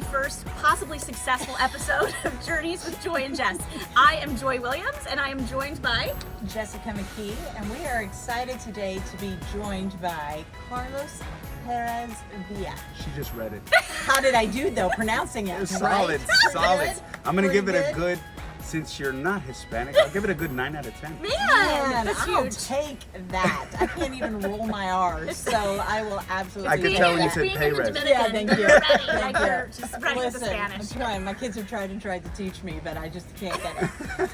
the first possibly successful episode of Journeys with Joy and Jess. I am Joy Williams, and I am joined by Jessica McKee, and we are excited today to be joined by Carlos Perez Villa. She just read it. How did I do though, pronouncing it? Solid, Right? solid. Good? I'm gonna give it a Pretty good, since you're not Hispanic, I'll give it a good 9 out of 10. Man, that's I'll huge. take that. I can't even roll my R's, so I will absolutely I could take tell when you that. said Being in the Perez. Dominican, Yeah, thank you. you're ready. Thank Like you. you're just ready with the Listen, I'm Spanish. trying. My kids have tried to teach me, but I just can't get it.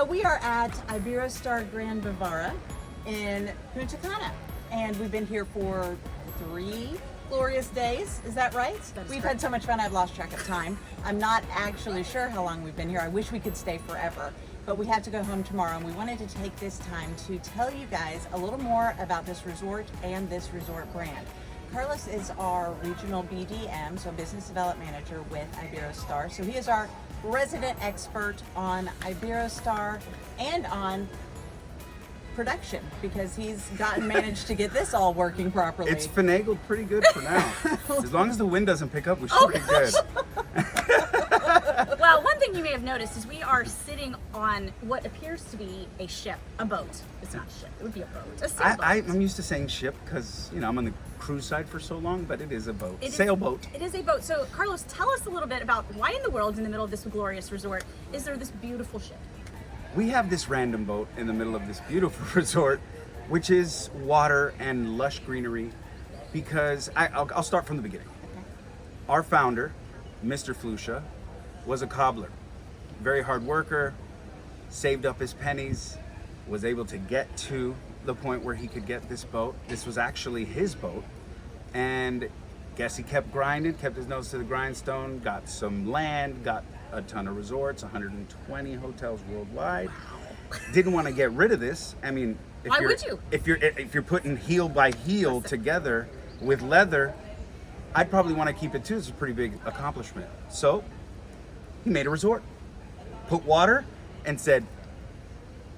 We are at Iberostar Grand Bavara in Punta Cana, and we've been here for 3 glorious days. Is that right? That is We've correct. had so much fun, I've lost track of time. I'm not actually sure how long we've been here. I wish we could stay forever, but we have to go home tomorrow, and we wanted to take this time to tell you guys a little more about this resort and this resort brand. Carlos is our regional BDM, so business development manager with Iberostar. So he is our resident expert on Iberostar and on production, because he's managed to get this all working properly. It's finagled pretty good for now. As long as the wind doesn't pick up, we should be good. Well, one thing you may have noticed is we are sitting on what appears to be a ship, a boat. It's not a ship, it would be a boat. A sailboat. I'm used to saying ship because, I'm on the cruise side for so long, but it is a boat. It is- Sailboat. It is a boat. So, Carlos, tell us a little bit about why in the world, in the middle of this glorious resort, is there this beautiful ship? We have this random boat in the middle of this beautiful resort, which is water and lush greenery, because I'll start from the beginning. Our founder, Mr. Flusha, was a cobbler, very hard worker, saved up his pennies, was able to get to the point where he could get this boat. This was actually his boat, and guess he kept grinding, kept his nose to the grindstone, got some land, got a ton of resorts, 120 hotels worldwide. Didn't want to get rid of this. I mean, Why would you? If you're putting heel by heel together with leather, I'd probably want to keep it too. It's a pretty big accomplishment. So he made a resort, put water, and said,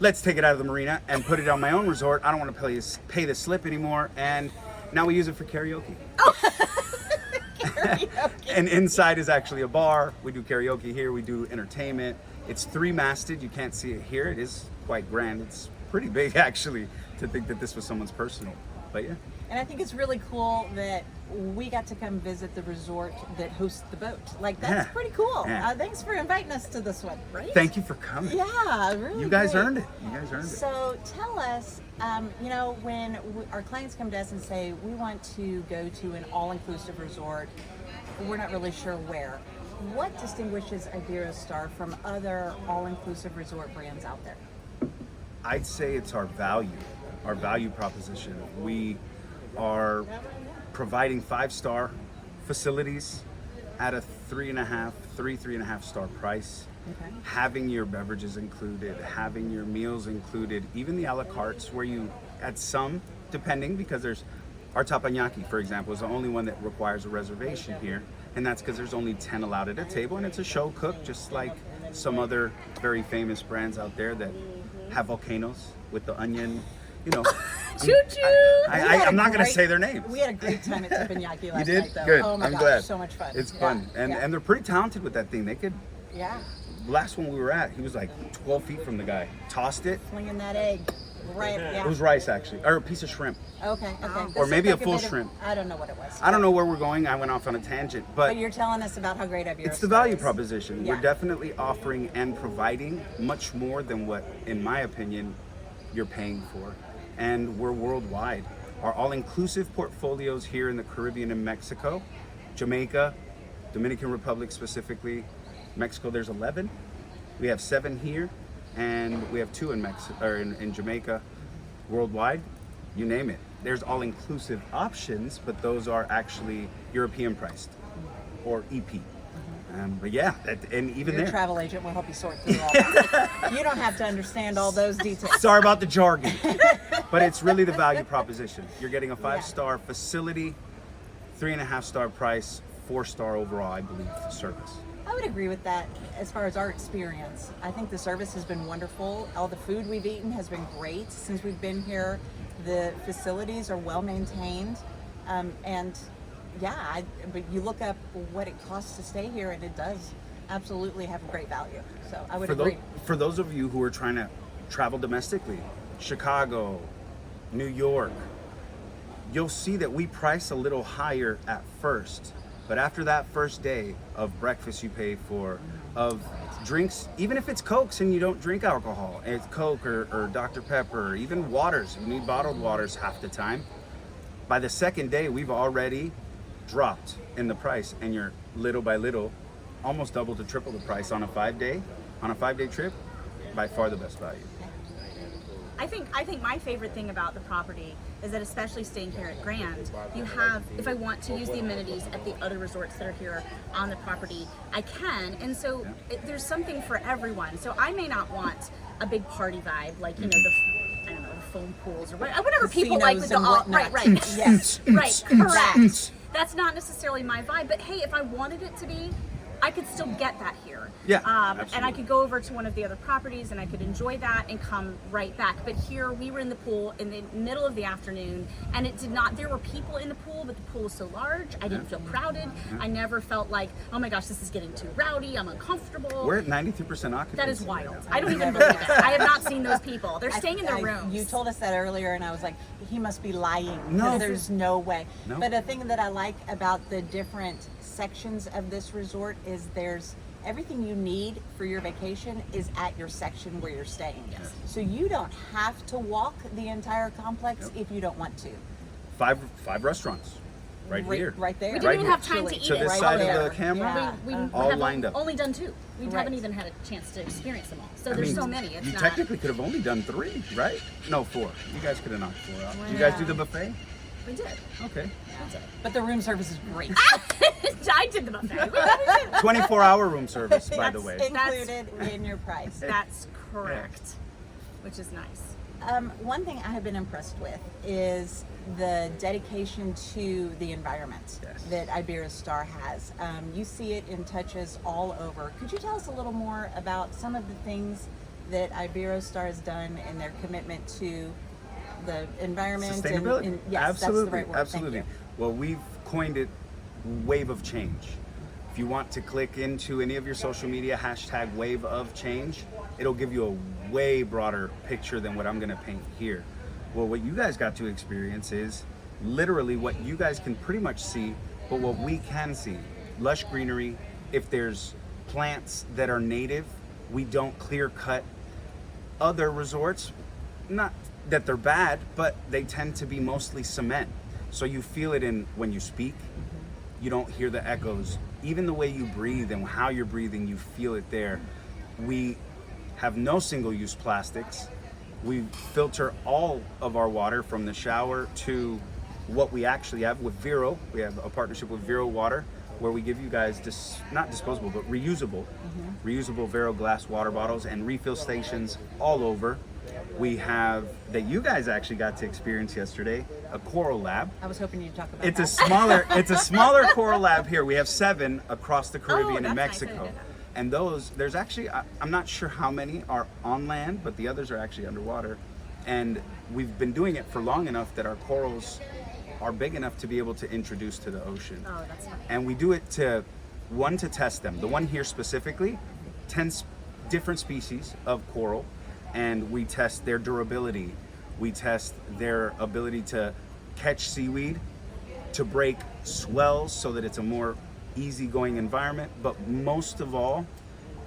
let's take it out of the marina and put it on my own resort. I don't want to pay the slip anymore. And now we use it for karaoke. And inside is actually a bar. We do karaoke here. We do entertainment. It's 3-masted. You can't see it here. It is quite grand. It's pretty big, actually, to think that this was someone's personal. But yeah. And I think it's really cool that we got to come visit the resort that hosts the boat. Like, that's Yeah. pretty cool. Yeah. Thanks for inviting us to this one. Right? Thank you for coming. Yeah, really. You guys great. earned it. You guys earned it. So tell us, when our clients come to us and say, we want to go to an all-inclusive resort, we're not really sure where. What distinguishes Iberostar from other all-inclusive resort brands out there? I'd say it's our value proposition. We are providing 5-star facilities at a 3.5 star price. Okay. Having your beverages included, having your meals included, even the a la cartes where you, at some, depending, because there's our teppanyaki, for example, is the only one that requires a reservation here, and that's because there's only 10 allowed at a table, and it's a show cook, just like some other very famous brands out there that have volcanoes with the onion, Choo-choo! I'm not going to say their names. We had a great time at Teppanyaki last You did? night, though. Good. Oh my I'm gosh, glad. so much fun. It's Yeah, fun, and yeah. they're pretty talented with that thing. They could. Yeah, Last one we were at, he was like 12 feet from the guy. Tossed it. flinging that egg. Right, yeah. It was rice actually, or a piece of shrimp. Okay. Or This maybe looked a like full bit of- shrimp. I don't know what it was. I don't know where we're going. I went off on a tangent, But but you're telling us about how great Iberostar it's the value is. proposition. Yeah. We're definitely offering and providing much more than what, in my opinion, you're paying for. And we're worldwide. Our all-inclusive portfolios here in the Caribbean and Mexico, Jamaica, Dominican Republic specifically. Mexico, there's 11. We have 7 here, and we have 2 in Mexico or in Jamaica. Worldwide, you name it. There's all-inclusive options, but those are actually European priced or EP. But yeah, and even Your there. travel agent will help you sort through all that. You don't have to understand all those details. Sorry about the jargon, but it's really the value proposition. You're getting a 5-star facility, 3.5 star price, 4-star overall, I believe, service. I would agree with that as far as our experience. I think the service has been wonderful. All the food we've eaten has been great since we've been here. The facilities are well maintained. And but you look up what it costs to stay here, and it does absolutely have a great value. So I would agree. For those of you who are trying to travel domestically, Chicago, New York, you'll see that we price a little higher at first. But after that first day of breakfast you pay for, of drinks, even if it's Cokes and you don't drink alcohol, and it's Coke or Dr. Pepper, or even waters, you need bottled waters half the time. By the second day, we've already dropped in the price, and you're little by little, almost double to triple the price on a 5-day trip. By far the best value. I think my favorite thing about the property is that, especially staying here at Grand, you have, if I want to use the amenities at the other resorts that are here on the property, I can. And so there's something for everyone. So I may not want a big party vibe, like, you know, I don't know, the foam pools or whatever people like with the right. Yes. Right, correct. That's not necessarily my vibe, but hey, if I wanted it to be, I could still get that here. Yeah, and I could go over to one of the other properties and I could enjoy that and come right back. But here we were in the pool in the middle of the afternoon, and it did not, there were people in the pool, but the pool was so large, I didn't feel crowded. I never felt like, oh my gosh, this is getting too rowdy, I'm uncomfortable. We're at 93% occupancy. That is wild. Right, I don't even believe it. I have not seen those people. They're staying in their rooms. You told us that earlier, and I was like, he must be lying. No. There's no way. No. But the thing that I like about the different sections of this resort is there's everything you need for your vacation is at your section where you're staying. Yes. So you don't have to walk the entire complex if you don't want to. 5 restaurants right here. Right there. We didn't even here. have time to eat To it. this Right side there. of the camera, Yeah. We all have lined up. only done 2. We Right. haven't even had a chance to experience them all. So I there's mean, so many. It's you not. technically could have only done 3, right? No, 4. You guys could have knocked 4 out. Did you guys do the buffet? We did. Okay. We did. But the room service is great. I did the buffet. We did. 24-hour room service, by the way. Included in your price. That's correct. Which is nice. One thing I have been impressed with is the dedication to the environment that Iberostar has. You see it in touches all over. Could you tell us a little more about some of the things that Iberostar has done in their commitment to the environment? Sustainability. And yes, Absolutely. that's the right word. Absolutely. Thank Well, we've coined it wave of change. If you want to click into any of your social media, hashtag wave of change, it'll give you a way broader picture than what I'm going to paint here. Well, what you guys got to experience is literally what you guys can pretty much see, but what we can see. Lush greenery. If there's plants that are native, we don't clear cut. Other resorts, not that they're bad, but they tend to be mostly cement. So you feel it in when you speak. You don't hear the echoes. Even the way you breathe and how you're breathing, you feel it there. We have no single-use plastics. We filter all of our water from the shower to what we actually have with Vero. We have a partnership with Vero Water where we give you guys not disposable, but reusable Vero glass water bottles and refill stations all over. We have, that you guys actually got to experience yesterday, a coral lab. I was hoping you'd talk about It's that. it's a smaller coral lab here. We have 7 across the Caribbean and that's nice. I Mexico. didn't know that. And those, there's actually, I'm not sure how many are on land, but the others are actually underwater. And we've been doing it for long enough that our corals are big enough to be able to introduce to the ocean. Oh, that's funny. And we do it to test them. The one here specifically, 10 different species of coral, and we test their durability. We test their ability to catch seaweed, to break swells so that it's a more easygoing environment, but most of all,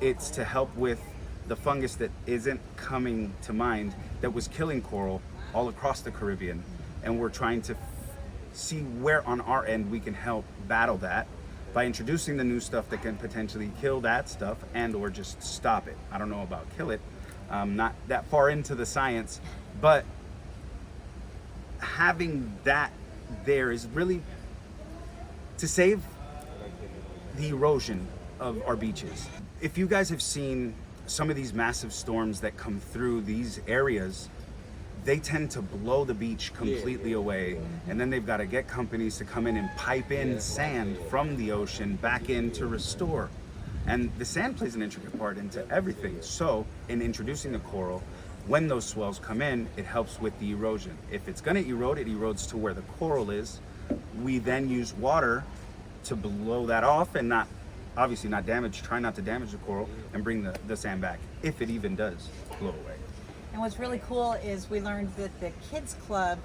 it's to help with the fungus that isn't coming to mind that was killing coral all across the Caribbean. And we're trying to see where on our end we can help battle that by introducing the new stuff that can potentially kill that stuff and or just stop it. I don't know about kill it, not that far into the science, but having that there is really to save the erosion of our beaches. If you guys have seen some of these massive storms that come through these areas, they tend to blow the beach completely away, and then they've got to get companies to come in and pipe in sand from the ocean back in to restore. And the sand plays an intricate part into everything. So in introducing the coral, when those swells come in, it helps with the erosion. If it's going to erode, it erodes to where the coral is, We then use water to blow that off and obviously not damage, try not to damage the coral, and bring the sand back, if it even does blow away. And what's really cool is we learned that the kids club,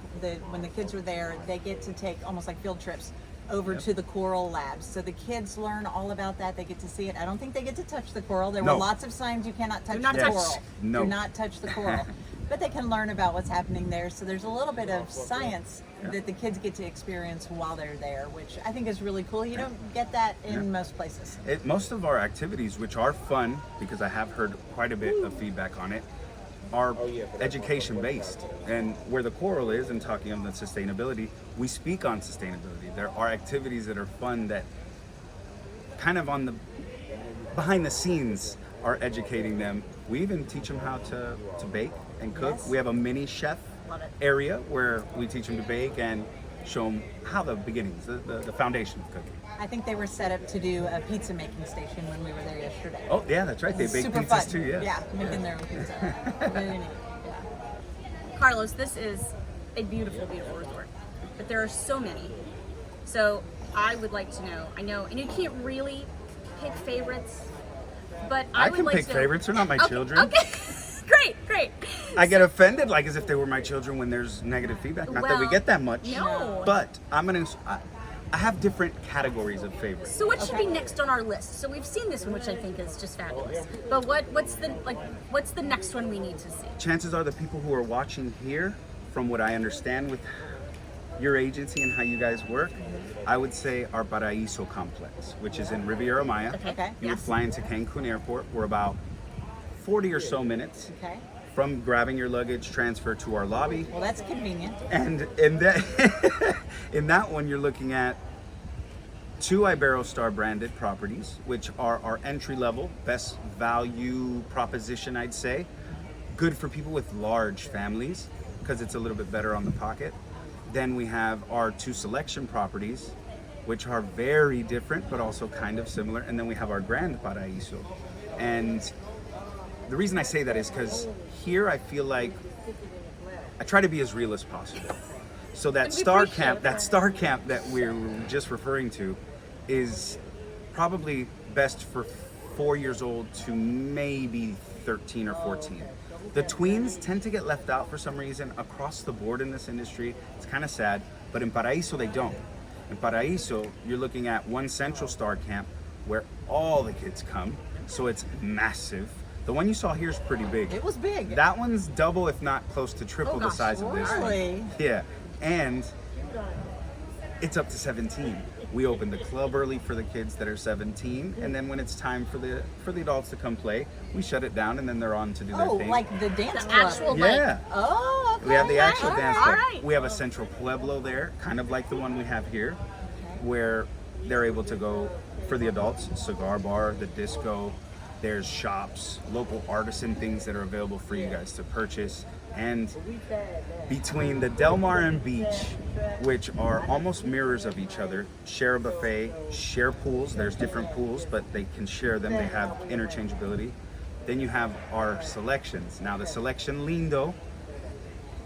when the kids were there, they get to take almost like field trips over to the coral labs. So the kids learn all about that. They get to see it. I don't think they get to touch the coral. There were lots of signs you cannot touch the coral. No. Do not touch the coral. But they can learn about what's happening there. So there's a little bit of science that the kids get to experience while they're there, which I think is really cool. You don't get that in most places. Most of our activities, which are fun, because I have heard quite a bit of feedback on it, are education based. And where the coral is, and talking on the sustainability, we speak on sustainability. There are activities that are fun that kind of on the behind the scenes are educating them. We even teach them how to bake and cook. Yes. We have a mini chef area where we teach them to bake and show them how the beginnings, the foundation of cooking. I think they were set up to do a pizza making station when we were there yesterday. Oh yeah, that's right. They bake Super pizzas fun. too. Yeah. Yeah, making their own pizza. Really neat. Yeah. Carlos, this is a beautiful, beautiful resort, but there are so many. So I would like to know. I know, and you can't really pick favorites, but I would can like pick to favorites. They're not my Okay, children. Okay, great. I get offended, like as if they were my children when there's negative feedback. Not that we Well, get that much. no. But I have different categories of favorites. So what should be next on our list? So we've seen this one, which I think is just fabulous. But what's the next one we need to see? Chances are the people who are watching here, from what I understand with your agency and how you guys work, I would say our Paraíso complex, which is in Riviera Maya. Okay. You would fly into Cancun Airport. We're about 40 or so minutes Okay. from grabbing your luggage, transfer to our lobby. Well, that's convenient. And in that, in that one, you're looking at 2 Iberostar branded properties, which are our entry level, best value proposition, I'd say. Good for people with large families because it's a little bit better on the pocket. Then we have our 2 selection properties, which are very different but also kind of similar. And then we have our Grand Paraíso. And the reason I say that is because here I feel like I try to be as real as possible. So that star camp that we're just referring to is probably best for 4 years old to maybe 13 or 14. The tweens tend to get left out for some reason across the board in this industry. It's kind of sad, but in Paraíso they don't. In Paraíso, you're looking at one central star camp where all the kids come, so it's massive. The one you saw here is pretty big. It was big. That one's double, if not close to triple the gosh, size of this really? one. Yeah, and it's up to 17. We open the club early for the kids that are 17, and then when it's time for the adults to come play, we shut it down, and then they're on to do their Oh, thing. like the dance The club. actual Yeah. Oh, okay. We have the actual All dance right. club. right. We have a central pueblo there, kind of like the one we have here, where they're able to go for the adults, cigar bar, the disco. There's shops, local artisan things that are available for you guys to purchase. And between the Del Mar and Beach, which are almost mirrors of each other, share a buffet, share pools. There's different pools, but they can share them. They have interchangeability. Then you have our selections. Now the Selection Lindo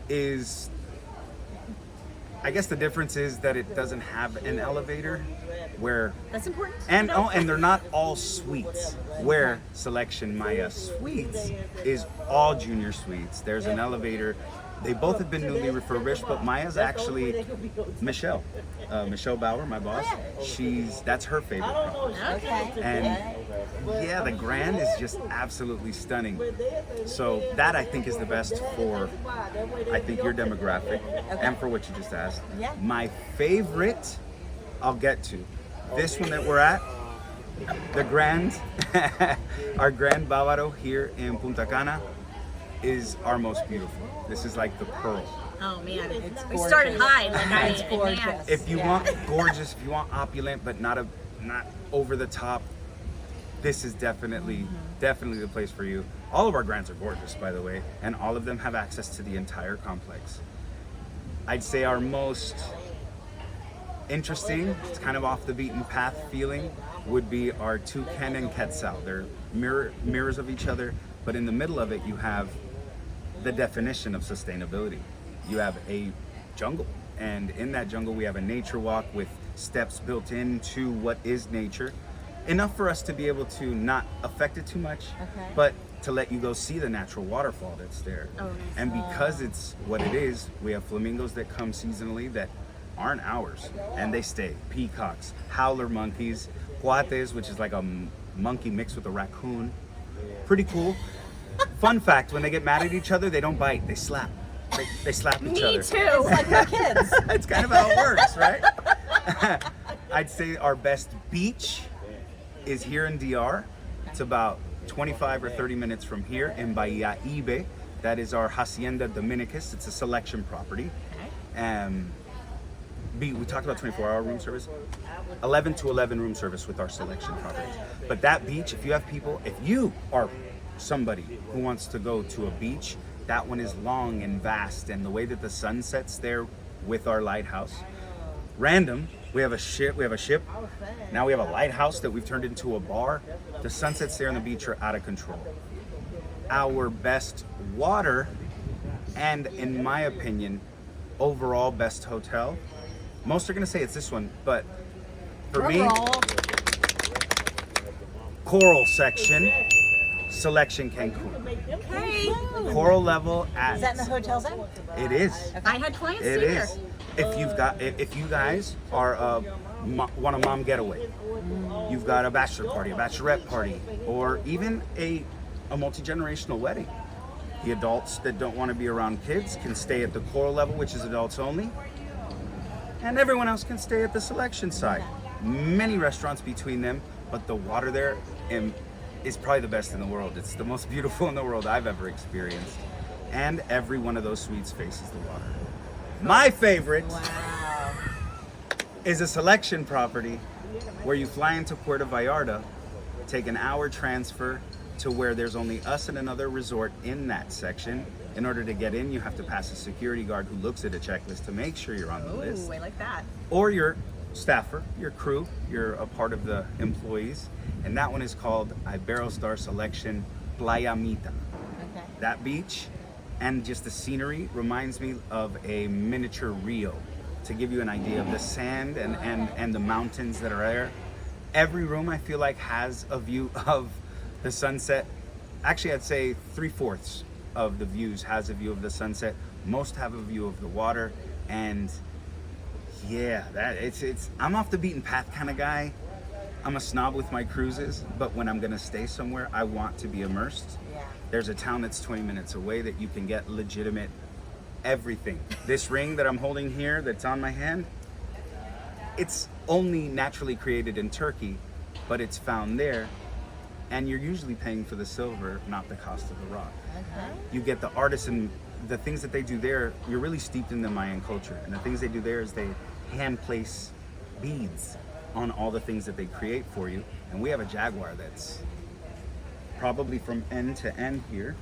is, I guess the difference is that it doesn't have an elevator, where That's important. and and they're not all suites. Where Selection Maya Suites is all junior suites. There's an elevator. They both have been newly refurbished, but Maya's actually Michelle Bauer, my boss. That's her favorite property. Okay. And yeah, the Grand is just absolutely stunning. So that I think is the best for, I think, your demographic and for what you just asked. Yeah. My favorite, I'll get to. This one that we're at, the Grand, our Grand Bávaro here in Punta Cana is our most beautiful. This is like the pearl. Oh man, It's we started gorgeous. high. Like It's I gorgeous. advanced. If you want gorgeous, if you want opulent, but not over the top, this is definitely the place for you. All of our Grands are gorgeous, by the way, and all of them have access to the entire complex. I'd say our most interesting, it's kind of off the beaten path feeling, would be our Toucan and Quetzal. They're mirrors of each other, but in the middle of it, you have the definition of sustainability. You have a jungle. And in that jungle, we have a nature walk with steps built into what is nature. Enough for us to be able to not affect it too much, but to let you go see the natural waterfall that's there. Oh, nice. And because it's what it is, we have flamingos that come seasonally that aren't ours, and they stay. Peacocks, howler monkeys, cuates, which is like a monkey mixed with a raccoon. Pretty cool. Fun fact, when they get mad at each other, they don't bite, they slap. They slap each other. Me too. It's like my kids. It's kind of how it works, right? I'd say our best beach is here in DR. It's about 25 or 30 minutes from here in Bahia Ibe. That is our Hacienda Dominicus. It's a selection property. We talked about 24-hour room service. 11 to 11 room service with our selection properties. But that beach, if you are somebody who wants to go to a beach, that one is long and vast, and the way that the sun sets there with our lighthouse. Random, we have a ship. Now we have a lighthouse that we've turned into a bar. The sunsets there on the beach are out of control. Our best water, and in my opinion, overall best hotel. Most are gonna say it's this one, but for me, coral section, Selection Cancun. Okay. Coral level at. Is that in the hotel zone? It is. I had clients It here. is. If you guys are want a mom getaway, you've got a bachelor party, a bachelorette party, or even a multi-generational wedding. The adults that don't want to be around kids can stay at the coral level, which is adults only, and everyone else can stay at the selection side. Many restaurants between them, but the water there is probably the best in the world. It's the most beautiful in the world I've ever experienced, and every one of those suites faces the water. My favorite is a selection property where you fly into Puerto Vallarta, take an hour transfer to where there's only us and another resort in that section. In order to get in, you have to pass a security guard who looks at a checklist to make sure you're on the list. Ooh, I like that. Or your staffer, your crew, you're a part of the employees. And that one is called Iberostar Selection Playa Mita. Okay. That beach and just the scenery reminds me of a miniature Rio, to give you an idea of the sand and the mountains that are there. Every room I feel like has a view of the sunset. Actually, I'd say 3/4 of the views has a view of the sunset. Most have a view of the water, and yeah, I'm off the beaten path kind of guy. I'm a snob with my cruises, but when I'm gonna stay somewhere, I want to be immersed. Yeah. There's a town that's 20 minutes away that you can get legitimate everything. This ring that I'm holding here that's on my hand, it's only naturally created in Turkey, but it's found there, and you're usually paying for the silver, not the cost of the rock. Okay. You get the artisan, the things that they do there, you're really steeped in the Mayan culture, and the things they do there is they hand place beads on all the things that they create for you. And we have a jaguar that's probably from end to end here,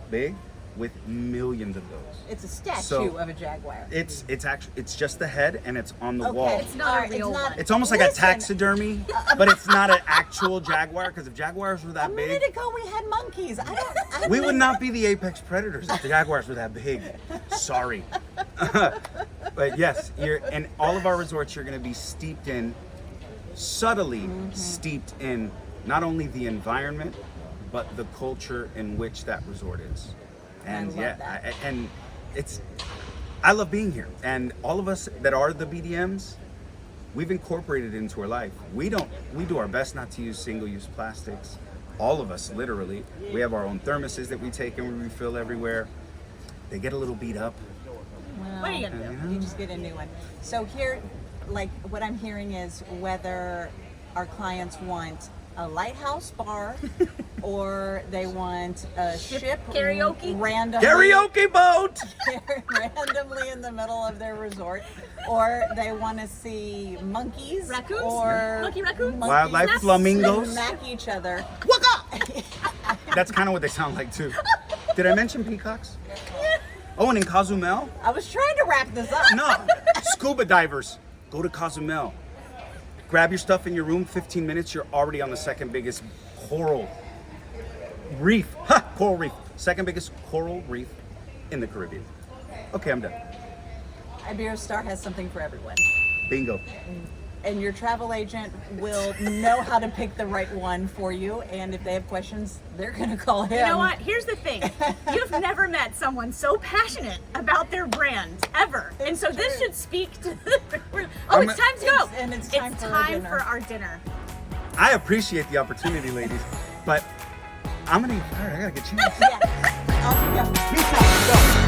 big, with millions of those. It's a statue So, of a jaguar. It's just the head, and it's on the Okay. wall. It's not a real one. It's almost like Listen. a taxidermy, but it's not an actual jaguar, because if jaguars were A that big, minute ago we had monkeys. we would not be the apex predators if the jaguars were that big. Sorry. But yes, in all of our resorts, you're going to be steeped in, subtly steeped in, not only the environment, but the culture in which that resort is. And love that. I love being here. And all of us that are the BDMs, we've incorporated it into our life. We do our best not to use single-use plastics. All of us, literally. We have our own thermoses that we take and we refill everywhere. They get a little beat up. Well, What are you gonna do? you just get a new one. So here, like what I'm hearing is whether our clients want a lighthouse bar or they want a ship karaoke? randomly Karaoke boat! randomly in the middle of their resort, or they want to see monkeys Raccoons? or Monkey raccoons? Wildlife, Snaps? flamingos. smack each other. That's kind of what they sound like too. Did I mention peacocks? Oh, and in Cozumel? I was trying to wrap this up. No, scuba divers. Go to Cozumel. Grab your stuff in your room, 15 minutes, you're already on the second biggest coral reef. Coral reef. Second biggest coral reef in the Caribbean. Okay, I'm done. Iberostar has something for everyone. Bingo. And your travel agent will know how to pick the right one for you. And if they have questions, they're going to call him. You know what? Here's the thing. You've never met someone so passionate about their brand, ever. And so this should speak to oh, it's time to go. It's time for our dinner. I appreciate the opportunity, ladies, but I'm gonna get fired. I gotta get changed. Yeah. Yeah. Peace out. Go.